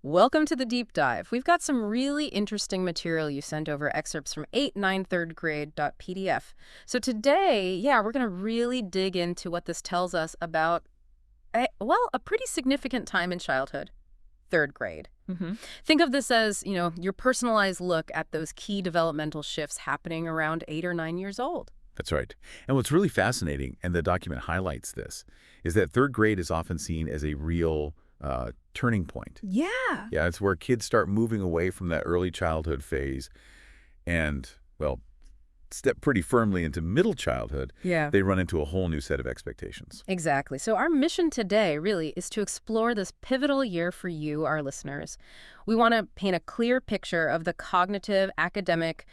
Welcome to the deep dive. We've got some really interesting material you sent over, excerpts from 8, 9, 3rd grade.pdf. So today, we're going to really dig into what this tells us about, a pretty significant time in childhood, 3rd grade. Think of this as, your personalized look at those key developmental shifts happening around 8 or 9 years old. That's right. And what's really fascinating, and the document highlights this, is that 3rd grade is often seen as a real turning point. Yeah. Yeah, it's where kids start moving away from that early childhood phase and, well, step pretty firmly into middle childhood. Yeah. They run into a whole new set of expectations. Exactly. So our mission today really is to explore this pivotal year for you, our listeners. We want to paint a clear picture of the cognitive, academic,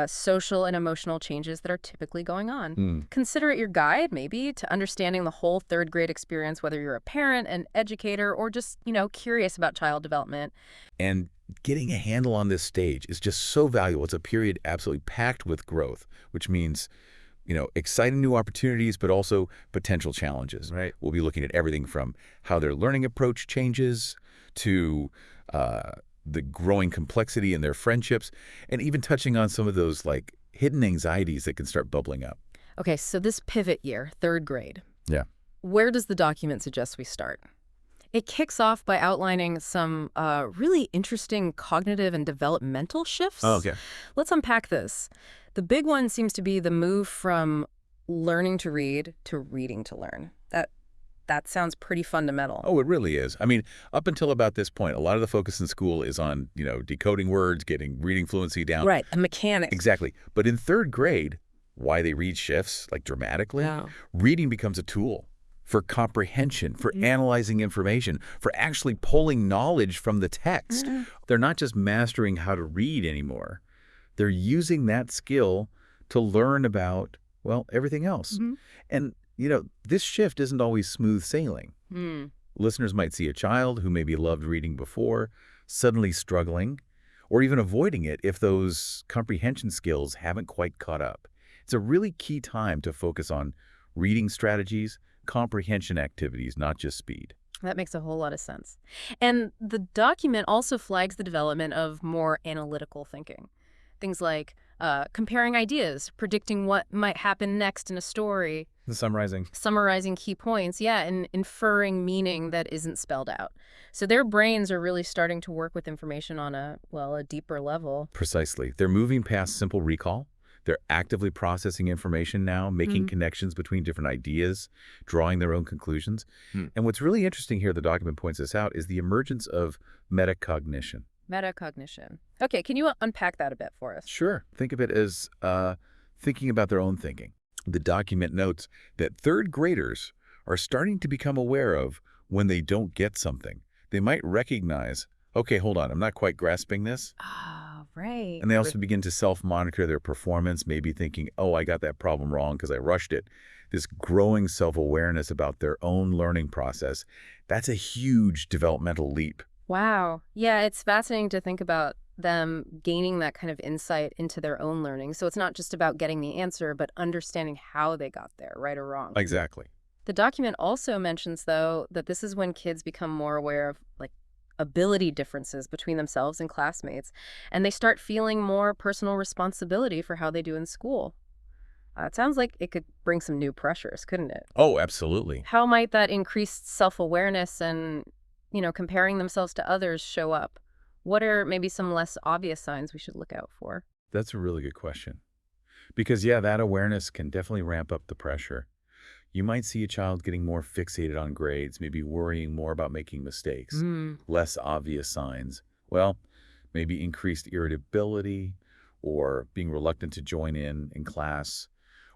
social and emotional changes that are typically going on. Consider it your guide, maybe, to understanding the whole 3rd grade experience, whether you're a parent, an educator, or just, curious about child development. And getting a handle on this stage is just so valuable. It's a period absolutely packed with growth, which means, exciting new opportunities, but also potential challenges. Right. We'll be looking at everything from how their learning approach changes to the growing complexity in their friendships, and even touching on some of those hidden anxieties that can start bubbling up. Okay, so this pivot year, 3rd grade. Yeah. Where does the document suggest we start? It kicks off by outlining some really interesting cognitive and developmental shifts. Oh, okay. Let's unpack this. The big one seems to be the move from learning to read to reading to learn. That sounds pretty fundamental. Oh, it really is. I mean, up until about this point, a lot of the focus in school is on, decoding words, getting reading fluency down. Right, a mechanic. Exactly. But in 3rd grade, why they read shifts, dramatically, reading becomes a tool for comprehension, for analyzing information, for actually pulling knowledge from the text. They're not just mastering how to read anymore. They're using that skill to learn about, everything else. And this shift isn't always smooth sailing. Listeners might see a child who maybe loved reading before, suddenly struggling, or even avoiding it if those comprehension skills haven't quite caught up. It's a really key time to focus on reading strategies, comprehension activities, not just speed. That makes a whole lot of sense. And the document also flags the development of more analytical thinking. Things like comparing ideas, predicting what might happen next in a story. The summarizing. Summarizing key points, and inferring meaning that isn't spelled out. So their brains are really starting to work with information on a deeper level. Precisely. They're moving past simple recall. They're actively processing information now, making connections between different ideas, drawing their own conclusions. And what's really interesting here, the document points this out, is the emergence of metacognition. Metacognition. Okay, can you unpack that a bit for us? Sure. Think of it as thinking about their own thinking. The document notes that 3rd graders are starting to become aware of when they don't get something. They might recognize, okay, hold on, I'm not quite grasping this. Ah, right. And they also begin to self-monitor their performance, maybe thinking, oh, I got that problem wrong because I rushed it. This growing self-awareness about their own learning process, that's a huge developmental leap. Wow. Yeah, it's fascinating to think about them gaining that kind of insight into their own learning. So it's not just about getting the answer, but understanding how they got there, right or wrong. Exactly. The document also mentions, though, that this is when kids become more aware of, ability differences between themselves and classmates, and they start feeling more personal responsibility for how they do in school. It sounds like it could bring some new pressures, couldn't it? Oh, absolutely. How might that increased self-awareness and, comparing themselves to others show up? What are maybe some less obvious signs we should look out for? That's a really good question. Because, that awareness can definitely ramp up the pressure. You might see a child getting more fixated on grades, maybe worrying more about making mistakes. Less obvious signs. Maybe increased irritability or being reluctant to join in class,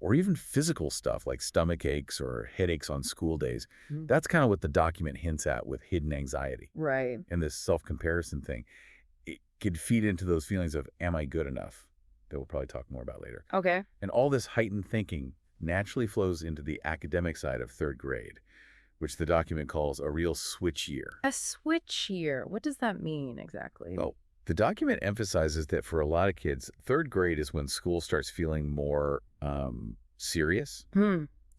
or even physical stuff like stomach aches or headaches on school days. That's kind of what the document hints at with hidden anxiety. Right. And this self-comparison thing. It could feed into those feelings of, am I good enough? That we'll probably talk more about later. Okay. And all this heightened thinking naturally flows into the academic side of 3rd grade, which the document calls a real switch year. A switch year. What does that mean exactly? Well, the document emphasizes that for a lot of kids, 3rd grade is when school starts feeling more serious.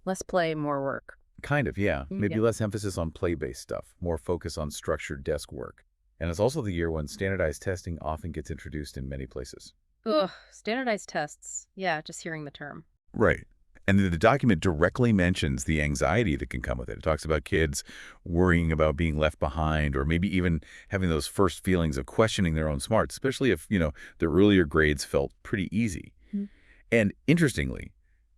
Less play, more work. Kind of, yeah. Maybe less emphasis on play-based stuff, more focus on structured desk work. And it's also the year when standardized testing often gets introduced in many places. Ugh, standardized tests. Yeah, just hearing the term. Right. And the document directly mentions the anxiety that can come with it. It talks about kids worrying about being left behind or maybe even having those first feelings of questioning their own smarts, especially if, the earlier grades felt pretty easy. Mm. And interestingly,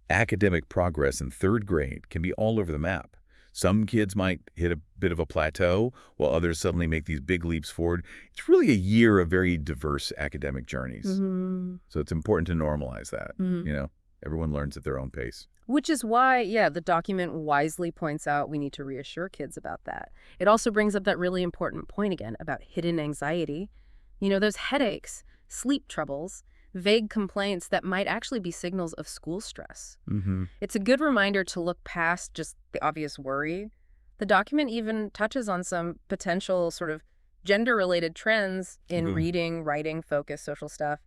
academic progress in third grade can be all over the map. Some kids might hit a bit of a plateau, while others suddenly make these big leaps forward. It's really a year of very diverse academic journeys. Mm-hmm. So it's important to normalize that, Mm-hmm. Everyone learns at their own pace. Which is why, yeah, the document wisely points out we need to reassure kids about that. It also brings up that really important point again about hidden anxiety. Those headaches, sleep troubles, vague complaints that might actually be signals of school stress. Mm-hmm. It's a good reminder to look past just the obvious worry. The document even touches on some potential sort of gender-related trends in reading, writing, focus, social stuff,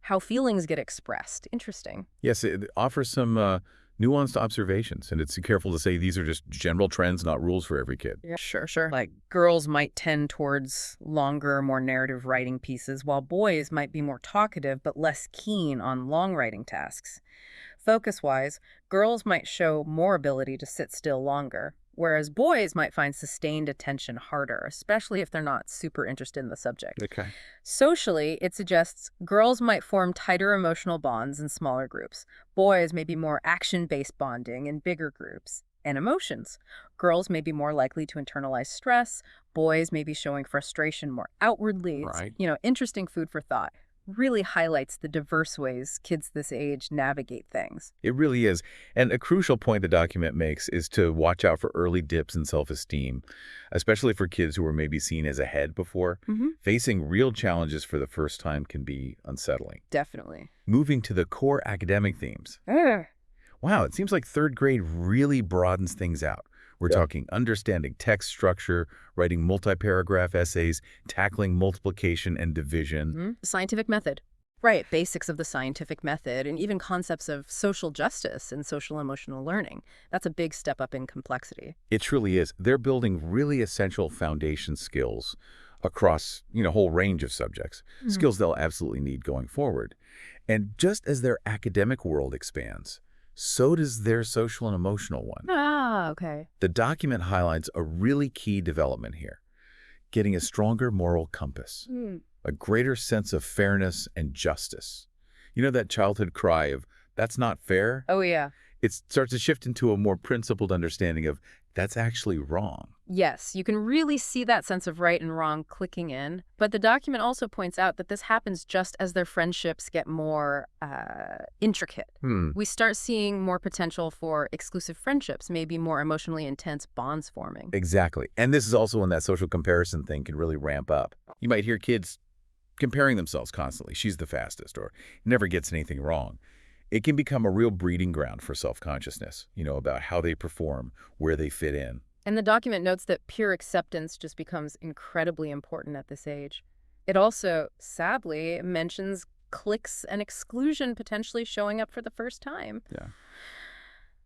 how feelings get expressed. Interesting. Yes, it offers some nuanced observations, and it's careful to say these are just general trends, not rules for every kid. Yeah, sure. Like girls might tend towards longer, more narrative writing pieces, while boys might be more talkative but less keen on long writing tasks. Focus-wise, girls might show more ability to sit still longer, whereas boys might find sustained attention harder, especially if they're not super interested in the subject. Okay. Socially, it suggests girls might form tighter emotional bonds in smaller groups. Boys may be more action-based bonding in bigger groups. And emotions. Girls may be more likely to internalize stress. Boys may be showing frustration more outwardly. Right. It's, interesting food for thought. Really highlights the diverse ways kids this age navigate things. It really is. And a crucial point the document makes is to watch out for early dips in self-esteem, especially for kids who were maybe seen as ahead before. Mm-hmm. Facing real challenges for the first time can be unsettling. Definitely. Moving to the core academic themes. Ugh. Wow, it seems like third grade really broadens things out. We're talking understanding text structure, writing multi-paragraph essays, tackling multiplication and division. Mm-hmm. Scientific method. Right, basics of the scientific method, and even concepts of social justice and social emotional learning. That's a big step up in complexity. It truly is. They're building really essential foundation skills across, a whole range of subjects, skills they'll absolutely need going forward. And just as their academic world expands, so does their social and emotional one. Ah, okay. The document highlights a really key development here, getting a stronger moral compass, a greater sense of fairness and justice. That childhood cry of, that's not fair? Oh, yeah. It starts to shift into a more principled understanding of, that's actually wrong. Yes, you can really see that sense of right and wrong clicking in. But the document also points out that this happens just as their friendships get more intricate. We start seeing more potential for exclusive friendships, maybe more emotionally intense bonds forming. Exactly. And this is also when that social comparison thing can really ramp up. You might hear kids comparing themselves constantly. She's the fastest, or never gets anything wrong. It can become a real breeding ground for self-consciousness, about how they perform, where they fit in. And the document notes that peer acceptance just becomes incredibly important at this age. It also, sadly, mentions cliques and exclusion potentially showing up for the first time. Yeah.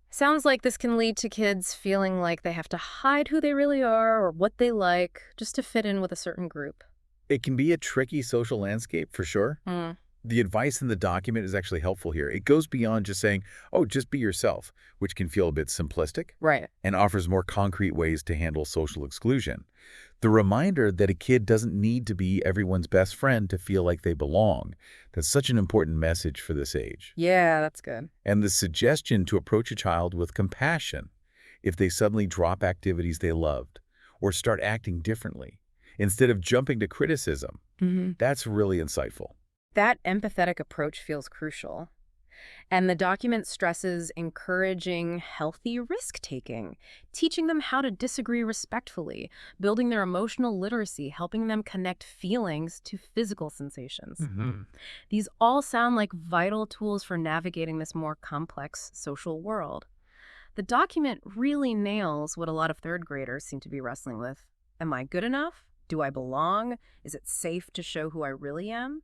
Sounds like this can lead to kids feeling like they have to hide who they really are or what they like just to fit in with a certain group. It can be a tricky social landscape, for sure. The advice in the document is actually helpful here. It goes beyond just saying, oh, just be yourself, which can feel a bit simplistic. Right. And offers more concrete ways to handle social exclusion. The reminder that a kid doesn't need to be everyone's best friend to feel like they belong. That's such an important message for this age. Yeah, that's good. And the suggestion to approach a child with compassion if they suddenly drop activities they loved or start acting differently instead of jumping to criticism. That's really insightful. That empathetic approach feels crucial. And the document stresses encouraging healthy risk-taking, teaching them how to disagree respectfully, building their emotional literacy, helping them connect feelings to physical sensations. These all sound like vital tools for navigating this more complex social world. The document really nails what a lot of third graders seem to be wrestling with. Am I good enough? Do I belong? Is it safe to show who I really am?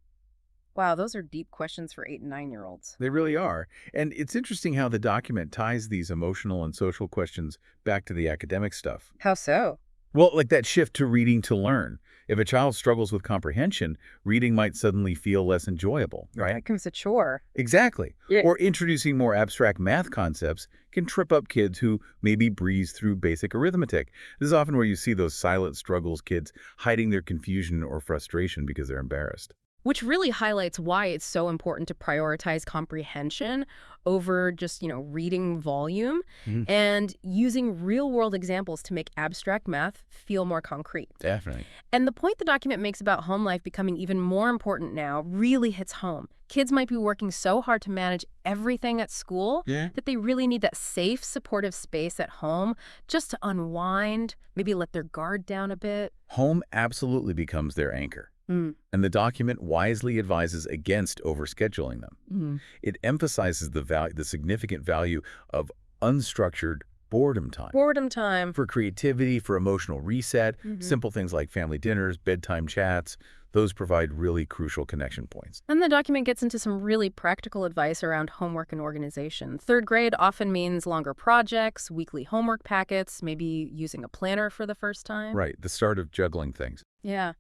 Wow, those are deep questions for 8- and 9-year-olds. They really are. And it's interesting how the document ties these emotional and social questions back to the academic stuff. How so? Well, like that shift to reading to learn. If a child struggles with comprehension, reading might suddenly feel less enjoyable, It right? becomes a chore. Exactly. Yeah. Or introducing more abstract math concepts can trip up kids who maybe breeze through basic arithmetic. This is often where you see those silent struggles, kids hiding their confusion or frustration because they're embarrassed. Which really highlights why it's so important to prioritize comprehension over just, reading volume Mhm. and using real-world examples to make abstract math feel more concrete. Definitely. And the point the document makes about home life becoming even more important now really hits home. Kids might be working so hard to manage everything at school Yeah. that they really need that safe, supportive space at home just to unwind, maybe let their guard down a bit. Home absolutely becomes their anchor. Mm. And the document wisely advises against overscheduling them. Mm. It emphasizes the significant value of unstructured boredom time. Boredom time. For creativity, for emotional reset, simple things like family dinners, bedtime chats, those provide really crucial connection points. And the document gets into some really practical advice around homework and organization. Third grade often means longer projects, weekly homework packets, maybe using a planner for the first time. Right, the start of juggling things. Yeah.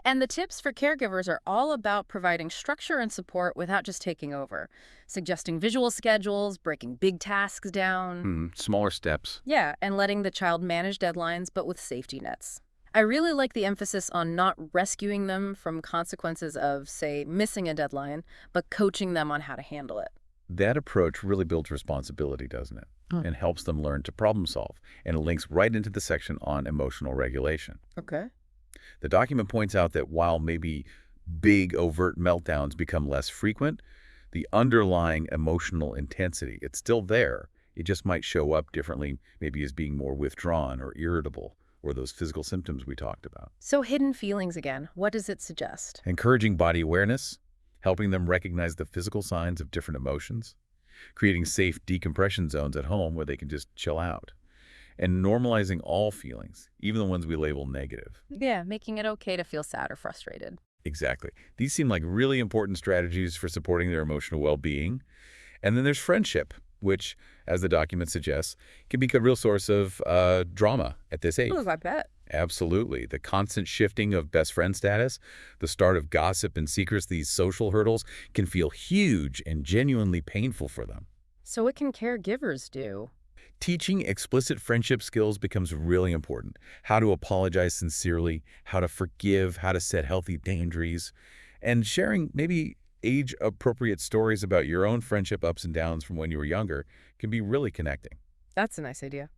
And the tips for caregivers are all about providing structure and support without just taking over, suggesting visual schedules, breaking big tasks down. Smaller steps. Yeah, and letting the child manage deadlines, but with safety nets. I really like the emphasis on not rescuing them from consequences of, say, missing a deadline, but coaching them on how to handle it. That approach really builds responsibility, doesn't it? And helps them learn to problem solve. And it links right into the section on emotional regulation. Okay. The document points out that while maybe big overt meltdowns become less frequent, the underlying emotional intensity, it's still there. It just might show up differently, maybe as being more withdrawn or irritable, or those physical symptoms we talked about. So hidden feelings again, what does it suggest? Encouraging body awareness, helping them recognize the physical signs of different emotions, creating safe decompression zones at home where they can just chill out, and normalizing all feelings, even the ones we label negative. Yeah, making it okay to feel sad or frustrated. Exactly. These seem like really important strategies for supporting their emotional well-being. And then there's friendship, which, as the document suggests, can be a real source of drama at this age. Oh, I bet. Absolutely. The constant shifting of best friend status, the start of gossip and secrets, these social hurdles can feel huge and genuinely painful for them. So what can caregivers do? Teaching explicit friendship skills becomes really important. How to apologize sincerely, how to forgive, how to set healthy boundaries, and sharing maybe age-appropriate stories about your own friendship ups and downs from when you were younger can be really connecting. That's a nice idea.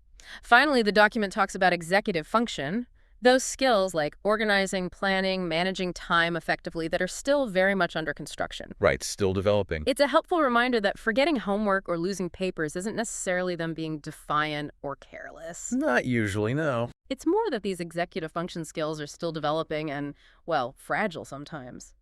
Finally, the document talks about executive function, those skills like organizing, planning, managing time effectively that are still very much under construction. Right, still developing. It's a helpful reminder that forgetting homework or losing papers isn't necessarily them being defiant or careless. Not usually, no. It's more that these executive function skills are still developing and, well, fragile sometimes.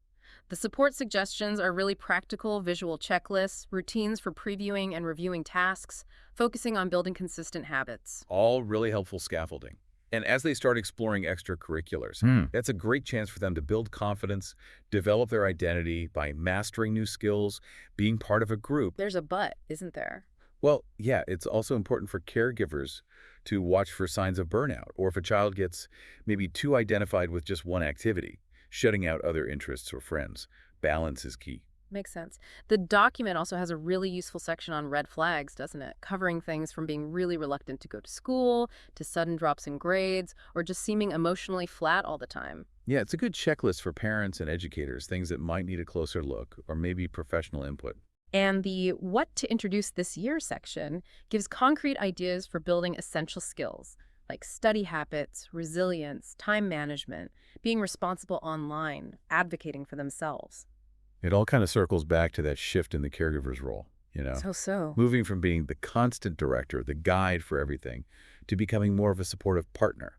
The support suggestions are really practical visual checklists, routines for previewing and reviewing tasks, focusing on building consistent habits. All really helpful scaffolding. And as they start exploring extracurriculars, that's a great chance for them to build confidence, develop their identity by mastering new skills, being part of a group. There's a but, isn't there? Well, yeah, it's also important for caregivers to watch for signs of burnout, or if a child gets maybe too identified with just one activity, shutting out other interests or friends. Balance is key. Makes sense. The document also has a really useful section on red flags, doesn't it? Covering things from being really reluctant to go to school, to sudden drops in grades, or just seeming emotionally flat all the time. Yeah, it's a good checklist for parents and educators, things that might need a closer look, or maybe professional input. And the What to Introduce This Year section gives concrete ideas for building essential skills, like study habits, resilience, time management, being responsible online, advocating for themselves. It all kind of circles back to that shift in the caregiver's role, So. moving from being the constant director, the guide for everything, to becoming more of a supportive partner,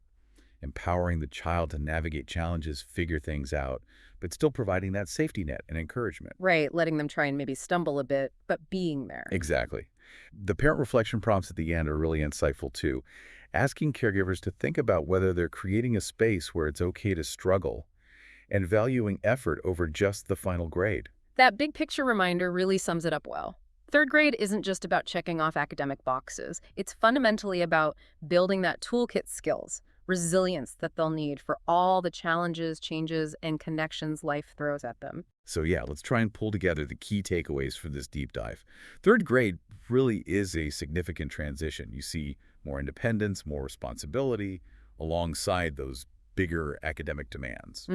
empowering the child to navigate challenges, figure things out, but still providing that safety net and encouragement. Right, letting them try and maybe stumble a bit, but being there. Exactly. The parent reflection prompts at the end are really insightful too, asking caregivers to think about whether they're creating a space where it's okay to struggle and valuing effort over just the final grade. That big picture reminder really sums it up well. Third grade isn't just about checking off academic boxes. It's fundamentally about building that toolkit skills, resilience that they'll need for all the challenges, changes, and connections life throws at them. So yeah, let's try and pull together the key takeaways for this deep dive. Third grade really is a significant transition. You see more independence, more responsibility, alongside those bigger academic demands.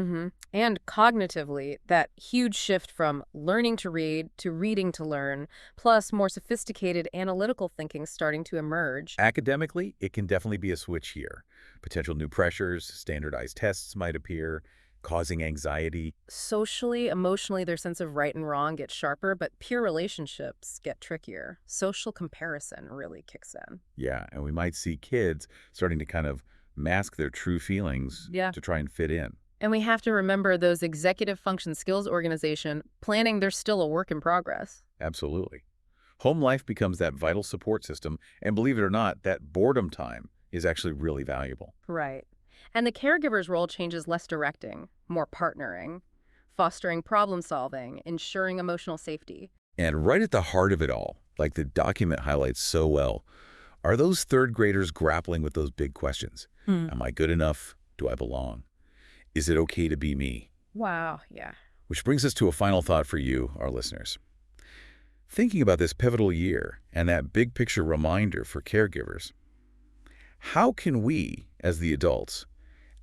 And cognitively, that huge shift from learning to read to reading to learn, plus more sophisticated analytical thinking starting to emerge. Academically, it can definitely be a switch here. Potential new pressures, standardized tests might appear, causing anxiety. Socially, emotionally, their sense of right and wrong gets sharper, but peer relationships get trickier. Social comparison really kicks in. Yeah, and we might see kids starting to kind of mask their true feelings Yeah. to try and fit in. And we have to remember those executive function skills organization planning, they're still a work in progress. Absolutely. Home life becomes that vital support system, and believe it or not, that boredom time is actually really valuable. Right. And the caregiver's role changes, less directing, more partnering, fostering problem solving, ensuring emotional safety. And right at the heart of it all, like the document highlights so well, are those third graders grappling with those big questions. Am I good enough? Do I belong? Is it okay to be me? Wow, yeah. Which brings us to a final thought for you, our listeners. Thinking about this pivotal year and that big picture reminder for caregivers, how can we, as the adults,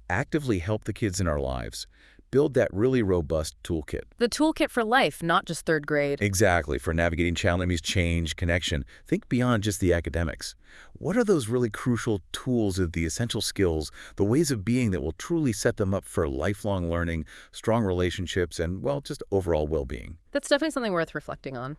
actively help the kids in our lives build that really robust toolkit? The toolkit for life, not just third grade. Exactly, for navigating challenges, change, connection. Think beyond just the academics. What are those really crucial tools, of the essential skills, the ways of being that will truly set them up for lifelong learning, strong relationships, and, well, just overall well-being? That's definitely something worth reflecting on.